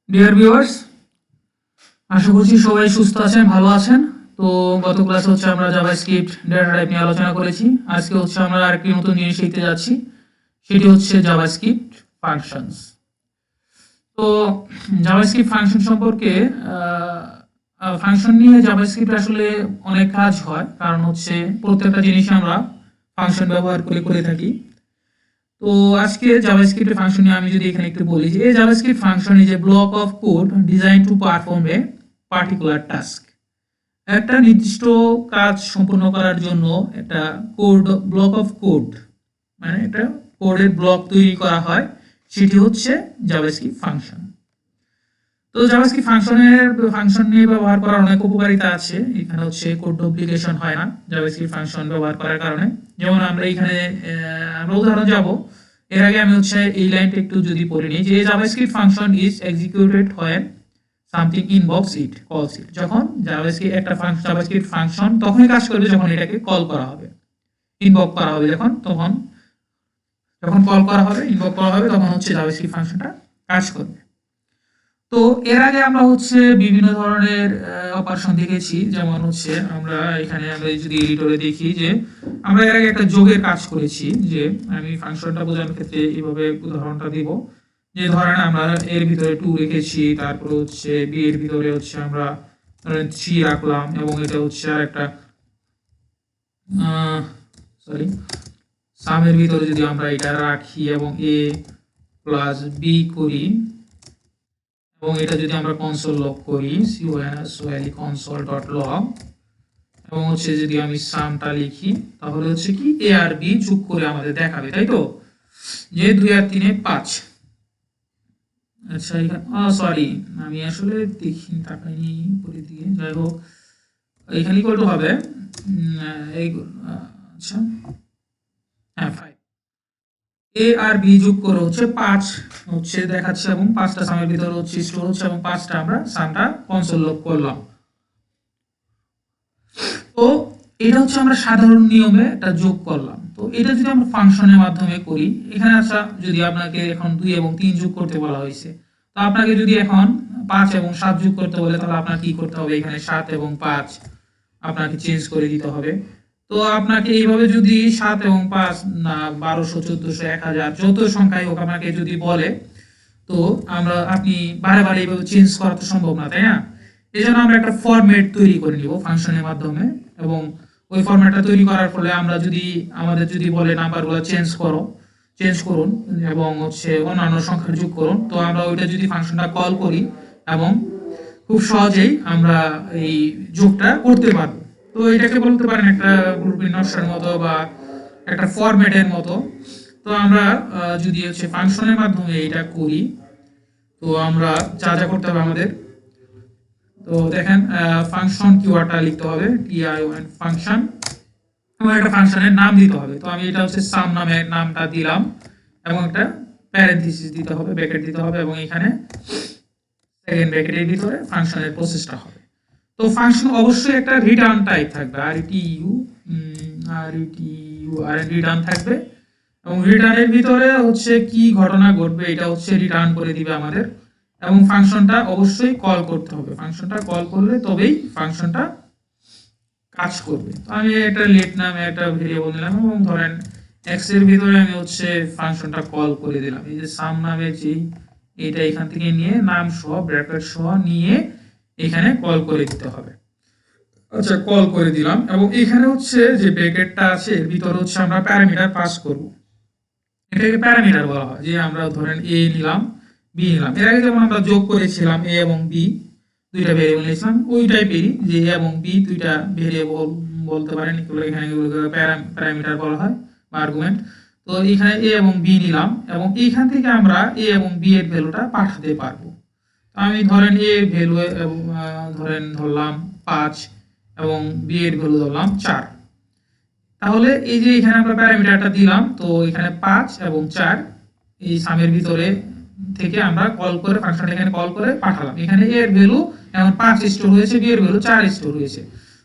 Dear viewers, আশা করছি সবাই সুস্থ আছেন, ভালো আছেন। তো গত ক্লাসে হচ্ছে আমরা জাভাস্ক্রিপ্ট ডেটা টাইপ নিয়ে আলোচনা করেছি। আজকে হচ্ছে আমরা আরেকটি নতুন জিনিস শিখতে যাচ্ছি, সেটি হচ্ছে জাভাস্ক্রিপ্ট ফাংশনস। তো জাভাস্ক্রিপ্ট ফাংশন সম্পর্কে ফাংশন নিয়ে জাভাস্ক্রিপ্ট আসলে অনেক কাজ হয়, কারণ হচ্ছে প্রত্যেকটা জিনিস আমরা ফাংশন ব্যবহার করে থাকি। তো আজকে জাভাস্ক্রিপ্টের ফাংশন নিয়ে আমি যদি এখানে একটু বলি যে এই JavaScript function is a block of code design to perform a particular task. একটা নির্দিষ্ট কাজ সম্পূর্ণ করার জন্য একটা কোড ব্লক অফ কোড, মানে একটা কোডের ব্লক তৈরি করা হয়, সেটি হচ্ছে জাভাস্ক্রিপ্ট ফাংশন। তো জাভাস্ক্রিপ্ট ফাংশন নিয়ে ব্যবহার করার অনেক উপকারিতা আছে। এখানে হচ্ছে কোড ডুপ্লিকেশন হয় না জাভাস্ক্রিপ্ট ফাংশন ব্যবহার করার কারণে। যেমন আমরা এখানে আমরা উদাহরণ যাব, এর আগে আমি হচ্ছে এই লাইনটা একটু যদি পড়ে নিই যে JavaScript function is executed when something invokes it calls it। যখন জাভাস্ক্রিপ্ট ফাংশন তখনই কাজ করবে যখন এটাকে কল করা হবে, ইনভোক করা হবে। যখন কল করা হবে, ইনভোক করা হবে, তখন হচ্ছে জাভাস্ক্রিপ্ট ফাংশনটা কাজ করবে। তো এর আগে আমরা হচ্ছে বিভিন্ন ধরনের অপারেশন দেখেছি, যেমন হচ্ছে আমরা যদি এডিটরে দেখি যে আমরা এর আগে একটা যোগের কাজ করেছি। যে আমি ফাংশনটা বোঝানোর ক্ষেত্রে এইভাবে উদাহরণটা দিব যে ধরেন আমরা এর ভিতরে 2 রেখেছি, তারপর হচ্ছে বি এর ভিতরে হচ্ছে আমরা ধরেন 3 রাখলাম, এবং এটা হচ্ছে আর একটা সামের ভিতরে যদি আমরা এটা রাখি এবং a প্লাস বি করি, এবং এটা যদি আমরা কনসোল লগ করি console.log, এবং হচ্ছে যদি আমি সামটা লিখি, তাহলে হচ্ছে কি a আর b যোগ করে আমাদের দেখাবে, তাই তো, যে 2 আর 3 এ 5। আচ্ছা, এখানে আমি আসলে দেখি তাকাইনি পরে দিয়ে, যাই হোক এখানে ইকুয়াল টু হবে আচ্ছা হ্যাঁ 5, a আর b যোগ করে হচ্ছে 5 হচ্ছে দেখাচ্ছে, এবং 5টা সামের ভিতরে হচ্ছে স্টোর হচ্ছে, এবং 5টা আমরা সামটা কনসোল লগ করলাম। তো এটা হচ্ছে আমরা সাধারণ নিয়মে একটা যোগ করলাম। তো এটা যদি আমরা ফাংশনের মাধ্যমে করি, এখানে আচ্ছা যদি আপনাকে এখন 2 এবং 3 যোগ করতে বলা হয়েছে, তো আপনাকে যদি এখন 5 এবং 7 যোগ করতে বলে, তাহলে আপনাকে কি করতে হবে, এখানে 7 এবং 5 আপনাকে চেঞ্জ করে দিতে হবে। তো আপনাকে এইভাবে যদি 7 এবং 5 না 1200 1400 1000 যত সংখ্যাই হোক আপনাকে যদি বলে, তো আপনি বারে বারে এইভাবে চেঞ্জ করা তো সম্ভব না, তাই না? এই জন্য আমরা একটা ফরম্যাট তৈরি করে নিব ফাংশনের মাধ্যমে, এবং ওই ফরম্যাটটা তৈরি করার ফলে আমাদের যদি বলে নাম্বারগুলো চেঞ্জ করুন এবং হচ্ছে অন্যান্য সংখ্যা যোগ করুন, তো আমরা ওইটা যদি ফাংশনটা কল করি, এবং খুব সহজেই আমরা এই যোগটা করতে পারবো। তো এটাকে বলতে পারেন একটা গ্রুপ ইনভার্সের মতো বা একটা ফরম্যাটের মতো। তো আমরা যদি হচ্ছে ফাংশনের মাধ্যমে এটা করি, তো আমরা যা করতে হবে আমাদের, তো দেখেন ফাংশন কিওয়ার্ডটা লিখতে হবে টিআইওএন ফাংশন, এবং একটা ফাংশনের নাম দিতে হবে। তো আমি এটা হচ্ছে সাম নামের নামটা দিলাম, এবং একটা প্যারেনথেসিস দিতে হবে, ব্র্যাকেট দিতে হবে, এবং এখানে সেকেন্ড ব্র্যাকেটের ভিতরে ফাংশনের প্রসেসটা হবে। তো ফাংশন অবশ্যই একটা রিটার্ন টাইপ থাকবে, রিটার্ন থাকবে, এবং রিটার্নের ভিতরে হচ্ছে কি ঘটনা ঘটবে এটা হচ্ছে রিটার্ন করে দিবে আমাদের, এবং ফাংশনটা অবশ্যই কল করতে হবে। ফাংশনটা কল করলে তবেই ফাংশনটা কাজ করবে। তো আমি একটা লেট নামে একটা ভেরিয়েবল দিলাম, এবং ধরেন x এর ভিতরে আমি হচ্ছে ফাংশনটা কল করে দিলাম। এই যে সাম নামে যে এটা এখান থেকে নিয়ে নাম সহ ব্র্যাকেট সহ নিয়ে এখানে কল করে দিতে হবে। আচ্ছা, কল করে দিলাম, এবং এখানে হচ্ছে যে ব্র্যাকেটটা আছে এর ভিতরে হচ্ছে আমরা প্যারামিটার পাস করব। এটাকে প্যারামিটার বলা হয়। যে আমরা ধরেন a নিলাম, b নিলাম, এর আগে যেমন আমরা যোগ করেছিলাম a এবং b দুইটা ভেরিয়েবল নিয়েছিলাম, ওই টাইপেরই যে a এবং b দুইটা ভেরিয়েবল বলতে পারেন, এখানে প্যারামিটার বলা হয় বা আর্গুমেন্ট। তো এখানে a এবং b নিলাম, এবং এইখান থেকে আমরা a এবং b এর ভ্যালুটা পাঠাতে পারবো। আমি ধরেন a এর ভ্যালু ধরলাম 5, এবং b এর ভ্যালু ধরলাম 4। তাহলে এই যে এখানে আমরা প্যারামিটারটা দিলাম, তো এখানে 5 এবং 4 এই সামের ভিতরে থেকে আমরা কল করে ফাংশনটা এখানে কল করে পাঠালাম। এখানে a এর ভ্যালু এখন 5 স্টোর হয়েছে, b এর ভ্যালু 4 স্টোর হয়েছে।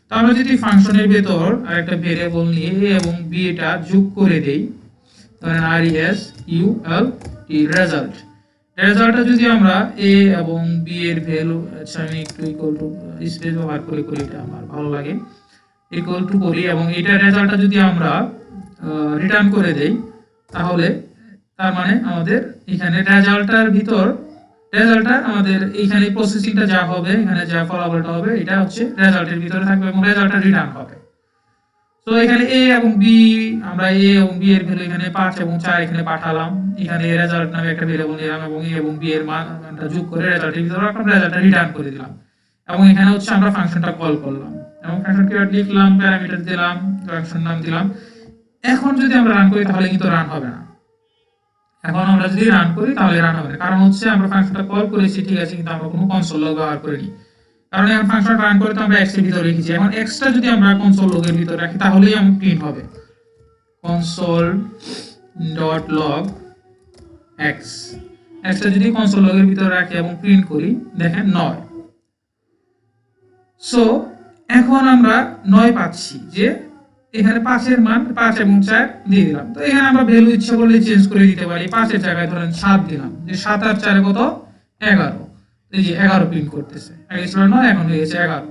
তো আমরা যদি ফাংশনের ভিতর আরেকটা ভেরিয়েবল নিয়ে a এবং b এটা যোগ করে দেই, ধরেন result, রেজাল্টটা যদি আমরা a এবং b এর ভ্যালু, আচ্ছা আমি একটু ইকুয়াল টু স্পেস ব্যবহার করে এটা আমার ভালো লাগে, ইকুয়াল টু করি এবং এটা রেজাল্টটা যদি আমরা রিটার্ন করে দেই, তাহলে তার মানে আমাদের এখানে রেজাল্টটা আমাদের এইখানে প্রসেসিংটা যা হবে, এখানে যা ফলাফলটা হবে, এটা হচ্ছে রেজাল্টের ভিতরে থাকবে এবং রেজাল্টটা রিটার্ন হবে। তো এখানে a এবং b, আমরা a এবং b এর ভ্যালু এখানে 5 এবং 4 এখানে পাঠালাম, এখানে রেজাল্ট নামে একটা ভেরিয়েবল নিলাম এবং a এবং b এর মানটা যোগ করে রেজাল্টের ভিতরে রাখলাম, রেজাল্টটা রিটার্ন করে দিলাম এবং এখানে হচ্ছে আমরা ফাংশনটা কল করলাম এবং ফাংশন কিওয়ার্ড লিখলাম, প্যারামিটার দিলাম, ফাংশন নাম দিলাম। এখন যদি আমরা রান করি তাহলে কিন্তু রান হবে না। এখন আমরা যদি রান করি তাহলে রান হবে না, কারণ হচ্ছে আমরা ফাংশনটা কল করেছি ঠিক আছে, কিন্তু আমরা কোনো কনসোল লগ ব্যবহার করিনি। কারণ এখন ফাংশন রান করে তো আমরা x এর ভিতরে রেখেছি, এখন x টা যদি আমরা কনসোল লগের ভিতরে রাখি তাহলেই আমরা প্রিন্ট হবে console.log x। x টা যদি কনসোল লগের ভিতরে রাখি এবং প্রিন্ট করি, দেখেন 9। সো এখন আমরা 9 পাচ্ছি, যে এখানে 5 এর মান 5 এবং 4 দিয়ে দিলাম। তো এখানে আমরা ভ্যালু ইচ্ছা করলে চেঞ্জ করে দিতে পারি, 5 এর জায়গায় ধরেন 7 দিলাম, যে 7 আর 4 কত 11, এই যে 11 প্রিন্ট করতেছে, আগে ছিল 9 এখন হয়ে গেছে 11।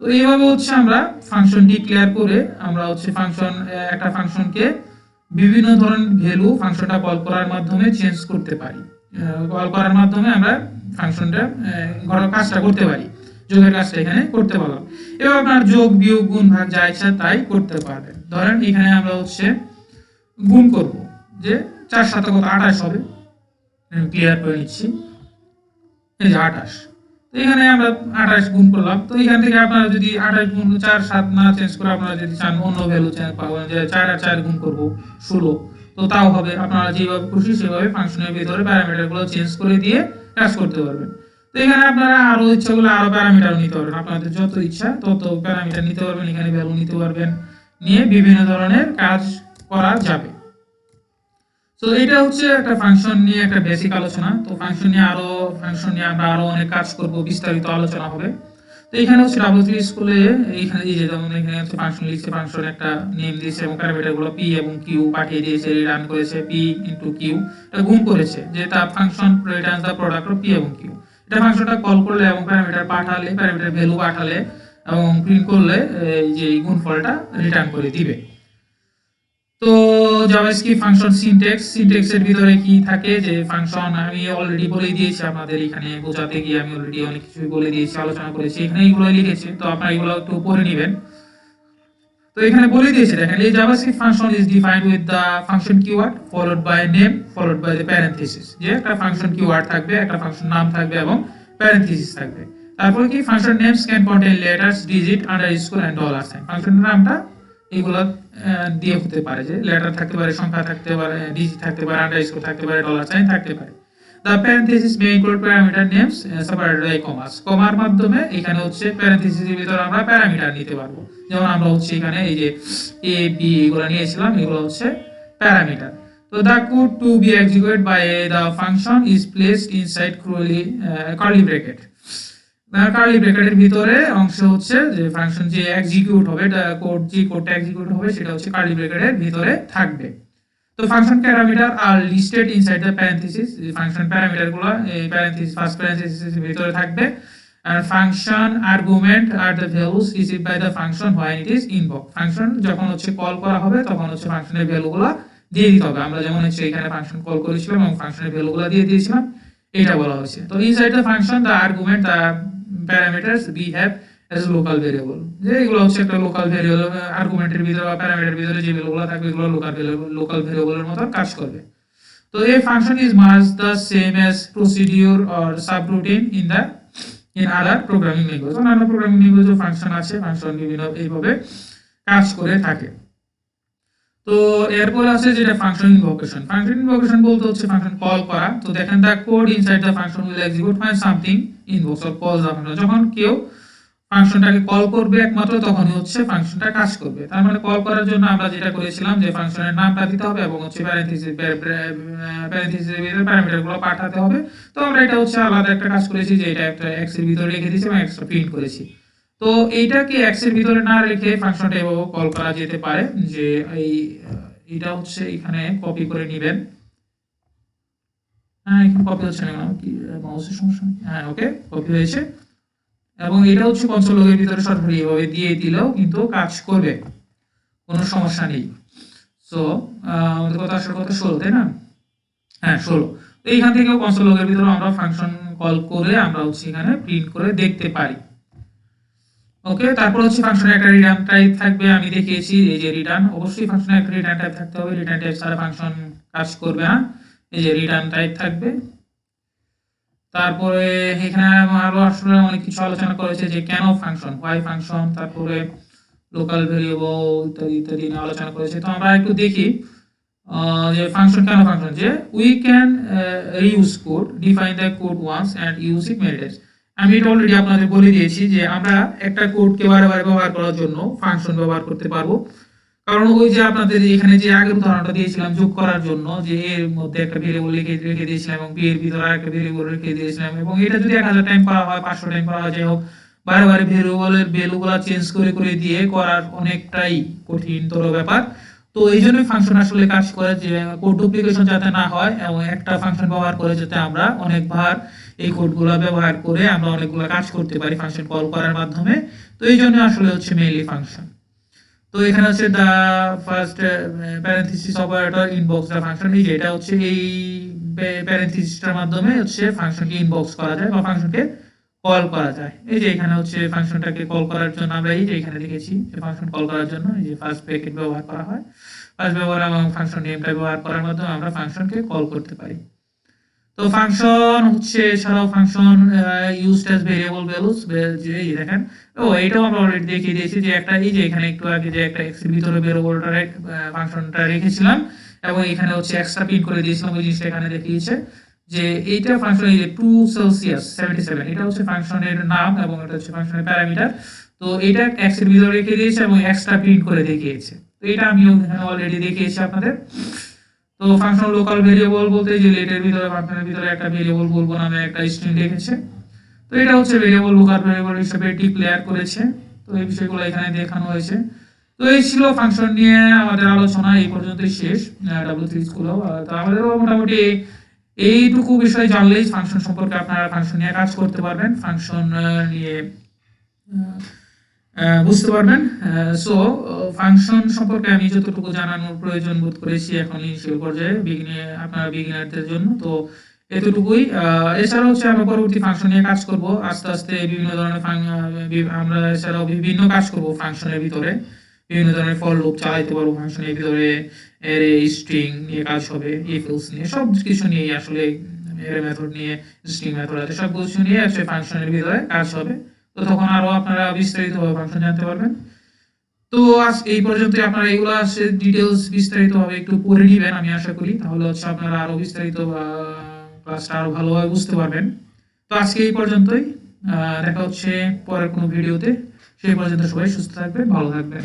তো এইভাবে হচ্ছে আমরা ফাংশন ডিক্লেয়ার করে আমরা হচ্ছে একটা ফাংশনকে বিভিন্ন ধরনের ভ্যালু ফাংশনটা কল করার মাধ্যমে চেঞ্জ করতে পারি, কল করার মাধ্যমে আমরা ফাংশনটা কাজটা করতে পারি, যোগের কাজটা এখানে করতে পারলাম। এবার আপনার যোগ বিয়োগ গুণ ভাগ যা ইচ্ছা তাই করতে পারবেন। ধরেন এখানে আমরা হচ্ছে গুণ করব, যে 4 7 কত 28 হবে, ক্লিয়ার করে নিচ্ছি, এই যে 28। তো এখানে আমরা 28 গুণ করলাম। তো এখান থেকে আপনারা যদি 28 গুণ 4 7 না চেঞ্জ করে আপনারা যদি চান অন্য ভ্যালু চেঞ্জ পাবেন, যে 4 আর 4 গুণ করব 16, তো তাও হবে। আপনারা যেভাবে খুশি সেভাবে ফাংশনের ভিতরে প্যারামিটারগুলো চেঞ্জ করে দিয়ে কাজ করতে পারবেন। তো এখানে আপনারা আরো ইচ্ছা করলে আরো প্যারামিটার নিতে পারবেন, আপনাদের যত ইচ্ছা তত প্যারামিটার নিতে পারবেন, এখানে ভ্যালু নিতে পারবেন, নিয়ে বিভিন্ন ধরনের কাজ করা যাবে। তো এটা হচ্ছে একটা ফাংশন নিয়ে একটা বেসিক আলোচনা। তো ফাংশন নিয়ে আমরা আরো অনেক কাজ করব, বিস্তারিত আলোচনা হবে। তো এখানে হচ্ছে W3 স্কুলে এইখানে এই যে যেমন এখানে হচ্ছে ফাংশন লিখছে, ফাংশন একটা নেম দিয়েছে এবং প্যারামিটারগুলো p এবং q পাঠিয়ে দিয়েছে, রান করেছে, p * q এটা গুণ করেছে, যে তার function returns the product of p এবং q। এটা ফাংশনটা কল করলে এবং প্যারামিটার ভ্যালু পাঠালে এবং প্রিন্ট করলে এই যে গুণফলটা রিটার্ন করে দিবে। তো জাভাস্ক্রিপ্ট ফাংশন সিনট্যাক্সের ভিতরে কি থাকে, যে ফাংশন আমি অলরেডি বলে দিয়েছি আপনাদের, এখানে বোঝাতে গিয়ে আমি অলরেডি অনেক কিছু বলে দিয়েছি, আলোচনা করেছি, এখানে এগুলো লিখেছি, তো আপনারা এগুলো একটু পড়ে নেবেন। তো এখানে বলে দিয়েছে, দেখেন এই JavaScript function is defined with the function keyword followed by name followed by the parenthesis, যে একটা ফাংশন কিওয়ার্ড থাকবে, একটা ফাংশন নাম থাকবে এবং প্যারেনথেসিস থাকবে। তারপরে কি function names can contain letters, digits, underscore and dollar sign. ফাংশনের নামটা এগুলো দিয়ে হতে পারে, যে লেটার থাকতে পারে, সংখ্যা থাকতে পারে, ডিজিট থাকতে পারে, আন্ডারস্কোর থাকতে পারে, ডলার সাইন থাকতে পারে। The parenthesis may include parameter names separated by commas. কমার মাধ্যমে এখানে হচ্ছে প্যারেনথেসিসের ভিতরে আমরা প্যারামিটার নিতে পারবো, যেমন আমরা হচ্ছে এখানে এই যে a b এগুলো নিয়েছিলাম, এগুলো হচ্ছে প্যারামিটার। তো the code to be executed by the function is placed inside curly bracket। Curly ব্র্যাকেটের ভিতরে অংশ হচ্ছে যে ফাংশন যে এক্সিকিউট হবে, কোডটা এক্সিকিউট হবে সেটা হচ্ছে কার্লি ব্র্যাকেটের ভিতরে থাকবে। তো function parameter are listed inside the parenthesis, এই ফাংশন প্যারামিটারগুলো এই ফার্স্ট প্যারেনথেসিসের ভিতরে থাকবে। আর function argument are the values received by the function when it is invoked. Function যখন হচ্ছে কল করা হবে তখন হচ্ছে ফাংশনের ভ্যালুগুলো দিয়ে দিতে হবে। আমরা যেমন হচ্ছে এখানে ফাংশন কল করেছিলাম এবং ফাংশনের ভ্যালুগুলো দিয়ে দিয়েছিলাম, এটা বলা হয়েছে। তো inside the function the argument the parameters we have as local variable, যে এগুলো হচ্ছে একটা লোকাল ভেরিয়েবল, আর্গুমেন্টের ভিতরে বা প্যারামিটারের ভিতরে যে ভ্যালুগুলো থাকবে এগুলো লোকাল ভেরিয়েবলের মতো কাজ করবে। তো এই function is much the same as procedure or subroutine in other programming language. অন্যান্য প্রোগ্রামিং ল্যাঙ্গুয়েজে ফাংশন আছে, ফাংশন বিভিন্ন এইভাবে কাজ করে থাকে। তো এরপর আছে যেটা ফাংশন ইনভোকেশন। ফাংশন ইনভোকেশন বলতে হচ্ছে ফাংশন কল করা। তো দেখেন the code inside the function will execute when something invokes or calls the function। যখন কেউ ফাংশনটাকে কল করবে একমাত্র তখনই হচ্ছে ফাংশনটা কাজ করবে। তার মানে কল করার জন্য আমরা যেটা করেছিলাম যে ফাংশনের নামটা দিতে হবে এবং হচ্ছে প্যারেনথেসিসের ভিতরে প্যারামিটারগুলো পাঠাতে হবে। তো আমরা এটা হচ্ছে আলাদা একটা কাজ করেছি, যে এটা একটা x এর ভিতরে রেখে দিয়েছি এবং এক্সট্রা প্রিন্ট করেছি। তো এইটাকে x এর ভিতরে না রেখে ফাংশনটা এভাবে কল করা যেতে পারে, যে এটা হচ্ছে এখানে কপি করে নেবেন, হ্যাঁ এখানে কপি হচ্ছে না কি মাউসের সমস্যা নেই, হ্যাঁ ওকে কপি হয়েছে। এবং এটা হচ্ছে কনসোল লগের ভিতরে সরাসরি এভাবে দিয়ে দিলেও কিন্তু কাজ করবে, কোনো সমস্যা নেই। সো আমাদের কথা আসার কথা 16 তাই না? হ্যাঁ 16। তো এইখান থেকেও কনসোল লগের ভিতরে আমরা ফাংশন কল করে আমরা হচ্ছে এখানে প্রিন্ট করে দেখতে পারি। ওকে, তারপর হচ্ছে ফাংশনে একটা রিটার্ন টাইপ থাকবে, আমি দেখিয়েছি এই যে রিটার্ন, অবশ্যই ফাংশনে একটা রিটার্ন টাইপ থাকতে হবে, রিটার্ন টাইপ ছাড়া ফাংশন কাজ করবে না। এই যে রিটার্ন টাইপ থাকবে। তারপরে এখানে আরো আসলে অনেক কিছু আলোচনা করেছে যে কেন ফাংশন, হোয়াই ফাংশন, তারপরে লোকাল ভেরিয়েবল ইত্যাদি ইত্যাদি নিয়ে আলোচনা করেছে। তো আমরা একটু দেখি যে ফাংশন কেন ফাংশন, যে we can reuse code, define the code once and use it many times. আমি এটা অলরেডি আপনাদের বলে দিয়েছি যে আমরা একটা কোডকে বারে বারে ব্যবহার করার জন্য ফাংশন ব্যবহার করতে পারবো। কারণ ওই যে আপনাদের এখানে যে আগের উদাহরণটা দিয়েছিলাম যোগ করার জন্য, যে এর মধ্যে একটা ভেরিয়েবল রেখে দিয়েছিলাম এবং বি এর ভিতরে আরেকটা ভেরিয়েবল রেখে দিয়েছিলাম, এবং এটা যদি 1000 টাইম করা হয়, 500 টাইম করা হয়, যাই হোক, বারে বারে ভেরিয়েবলের ভ্যালুগুলো চেঞ্জ করে করে দিয়ে করার অনেকটাই কঠিনতর ব্যাপার। তো এই জন্যই ফাংশন আসলে কাজ করে, যে কোড ডুপ্লিকেশন যাতে না হয় এবং একটা ফাংশন ব্যবহার করে যাতে আমরা অনেকবার এই কোডগুলো ব্যবহার করে আমরা অনেকগুলো কাজ করতে পারি ফাংশন কল করার মাধ্যমে। তো এই জন্য আসলে হচ্ছে মেইনলি ফাংশন। তো এখানে হচ্ছে the first parenthesis operator invokes the function, এই যে এটা হচ্ছে এই প্যারেনথিসিসটার মাধ্যমে হচ্ছে ফাংশনকে ইনবক্স করা যায় বা ফাংশনকে কল করা যায়। এই যে এখানে হচ্ছে ফাংশনটাকে কল করার জন্য আমরা এই যে এখানে লিখেছি যে ফাংশন কল করার জন্য এই যে ফার্স্ট ব্র্যাকেট ব্যবহার করা হয়, ফার্স্ট ব্যবহার এবং ফাংশন নেমটা ব্যবহার করার মাধ্যমে আমরা ফাংশনকে কল করতে পারি। তো ফাংশন হচ্ছে এছাড়াও function used as variable values, যে এই দেখেন, ও এটাও আমরা অলরেডি দেখিয়ে দিয়েছি যে একটা এই যে এখানে একটু আগে যে একটা এক্স এর ভিতরে ভেরিয়েবলটা ফাংশনটা রেখেছিলাম এবং এখানে হচ্ছে এক্সট্রা প্রিন্ট করে দিয়েছিলাম, ওই জিনিসটা এখানে দেখিয়েছে যে এইটা ফাংশন, এই যে 2 সেলসিয়াস 77 এটা হচ্ছে ফাংশনের নাম এবং এটা হচ্ছে ফাংশনের প্যারামিটার। তো এটা এক্স এর ভিতরে রেখে দিয়েছে এবং এক্সট্রা প্রিন্ট করে দেখিয়েছে। তো এটা আমিও এখানে অলরেডি দেখিয়েছি আপনাদের। তো ফাংশন লোকাল ভেরিয়েবল বলতে যে লেটের ভিতরে ফাংশনের ভিতরে একটা ভেরিয়েবল বলবো নামে একটা স্ট্রিং রেখেছে। তো এটা হচ্ছে ভেরিয়েবল লোকাল ভেরিয়েবল হিসেবে ডিক্লেয়ার করেছে। তো এই বিষয়গুলো এখানে দেখানো হয়েছে। তো এই ছিল ফাংশন নিয়ে আমাদের আলোচনা, এই পর্যন্তই শেষ W3 স্কুলও। তো আমাদেরও মোটামুটি এইটুকু বিষয় জানলেই ফাংশন সম্পর্কে আপনারা ফাংশন নিয়ে কাজ করতে পারবেন, ফাংশন নিয়ে বুঝতে পারবেন। সো ফাংশন সম্পর্কে আমি যতটুকু জানানোর প্রয়োজন বোধ করেছি এখন ইনিশিয়াল পর্যায়ে আপনারা বিগিনারদের জন্য, তো এতটুকুই। এছাড়া হচ্ছে আমরা পরবর্তী ফাংশন নিয়ে কাজ করব আস্তে আস্তে, বিভিন্ন ধরনের আমরা এছাড়াও বিভিন্ন কাজ করব ফাংশনের ভিতরে, বিভিন্ন ধরনের ফর লুপ চালাইতে পারবো ফাংশনের ভিতরে, অ্যারে স্ট্রিং নিয়ে কাজ হবে, ইফ এলস নিয়ে, সব কিছু নিয়ে আসলে অ্যারে মেথড নিয়ে, স্ট্রিং মেথড আছে, সব কিছু নিয়ে আসলে ফাংশনের ভিতরে কাজ হবে। তো তখন আরো আপনারা বিস্তারিতভাবে ফাংশন জানতে পারবেন। তো আজ এই পর্যন্তই, আপনারা এগুলো আছে ডিটেইলস বিস্তারিতভাবে একটু পড়ে নেবেন আমি আশা করি, তাহলে হচ্ছে আপনারা আরো বিস্তারিত ক্লাসটা আরো ভালোভাবে বুঝতে পারবেন। তো আজকে এই পর্যন্তই, দেখা হচ্ছে পরের কোনো ভিডিওতে। সেই পর্যন্ত সবাই সুস্থ থাকবেন, ভালো থাকবেন।